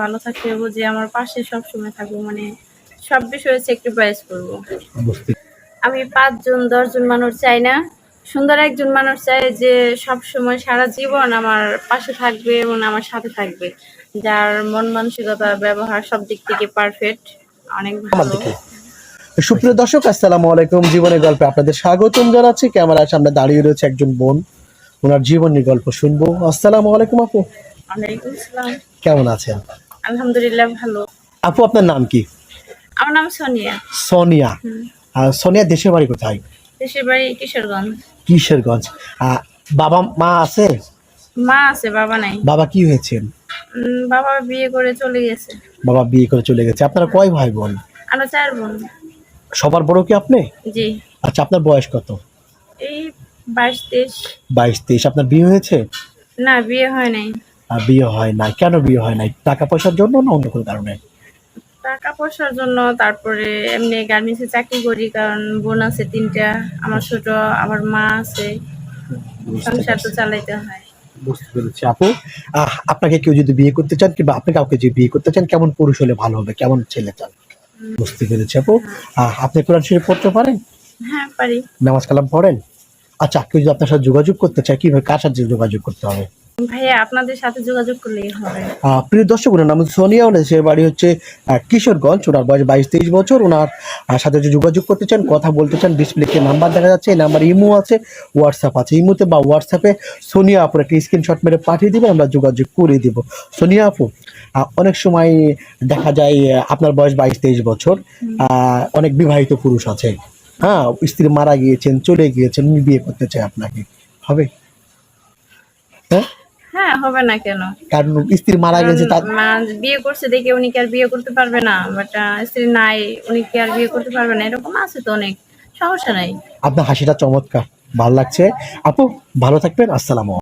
ভালো থাকতে হবে, যে আমার পাশে সবসময় থাকবো, মানে সব বিষয়ে স্যাক্রিফাইস করবো। আমি 5 জন 10 জন মানুষ চাই না, সুন্দর একজন মানুষ চাই যে সব সময় সারা জীবন আমার পাশে থাকবে এবং আমার সাথে থাকবে, যার মন মানসিকতা ব্যবহার সব দিক থেকে পারফেক্ট, অনেক ভালো। সুপ্রিয় দর্শক, আসসালামু আলাইকুম। জীবনের গল্পে আপনাদের স্বাগতম জানাচ্ছি। ক্যামেরার সামনে দাঁড়িয়ে রয়েছে একজন বোন, ওনার জীবনের গল্প শুনবো। আসসালামু আলাইকুম আপু। ওয়ালাইকুম আসসালাম। কেমন আছেন? আলহামদুলিল্লাহ ভালো। আপু, আপনার নাম কি? আমার নাম সোনিয়া। সোনিয়া। সোনিয়া দেশের বাড়ি কোথায়? দেশের বাড়ি কিশোরগঞ্জ। কিশোরগঞ্জ। বাবা মা আছে? মা আছে, বাবা নাই। বাবা কি হয়েছেন? বাবা বিয়ে করে চলে গেছে। বাবা বিয়ে করে চলে গেছে। আপনারা কয় ভাই বোন? আমরা 4 বোন। সবার বড় কি আপনি? জি। আচ্ছা, আপনার বয়স কত? এই 22-23। 22-23। আপনার বিয়ে হয়েছে? না, বিয়ে হয় নাই। বিয়ে হয় নাই। কেন বিয়ে হয় নাই? টাকা পয়সার জন্য না অন্য কোনো কারণে? টাকা পয়সার জন্য, তারপরে এমনি গার্মেন্টসে চাকরি করি, কারণ বোন আছে 3টা, আমার ছোট, আমার মা আছে, সংসার তো চালাইতে হয়। বুঝতে পেরেছি আপু। আপনাকে কেউ যদি বিয়ে করতে চান কিংবা আপনি কাউকে যদি বিয়ে করতে চান, কেমন পুরুষ হলে ভালো হবে, কেমন ছেলে চান? বুঝতে পেরেছি আপু। আপনি কোরআন শরীফ পড়তে পারেন? হ্যাঁ, পারি। নামাজ কালাম পড়েন? আচ্ছা, কেউ যদি আপনার সাথে যোগাযোগ করতে চায়, কিভাবে, কার সাথে যোগাযোগ করতে হবে? ভাইয়া, আপনাদের সাথে যোগাযোগ করলেই হবে। প্রিয় দর্শক, ওনার নাম সোনিয়া, ওনার সে বাড়ি হচ্ছে কিশোরগঞ্জ। ওনার বয়স 22-23 বছর। ওনার সাথে যদি যোগাযোগ করতে চান, কথা বলতে চান, ডিসপ্লেতে নাম্বার দেখা যাচ্ছে, এই নাম্বার ইমো আছে, হোয়াটসঅ্যাপ আছে। ইমোতে বা হোয়াটসঅ্যাপে সোনিয়া আপুর একটা স্ক্রিনশট মেরে পাঠিয়ে দিবেন, আমরা যোগাযোগ করে দিব। সোনিয়া আপু, অনেক সময় দেখা যায় আপনার বয়স 22-23 বছর, অনেক বিবাহিত পুরুষ আছে, হ্যাঁ, স্ত্রী মারা গিয়েছেন, চলে গিয়েছেন, উনি বিয়ে করতে চায়, আপনাকে হবে? হ্যাঁ, হ্যাঁ, হবে না কেন? কারণ স্ত্রী মারা গেছে, তার মা বিয়ে করছে দেখে উনি কি আর বিয়ে করতে পারবে না? বাট স্ত্রী নাই, উনি কি আর বিয়ে করতে পারবে না? এরকম আছে তো অনেক, সমস্যা নাই। আপনার হাসিটা চমৎকার, ভালো লাগছে আপু। ভালো থাকবেন। আসসালামু আলাইকুম।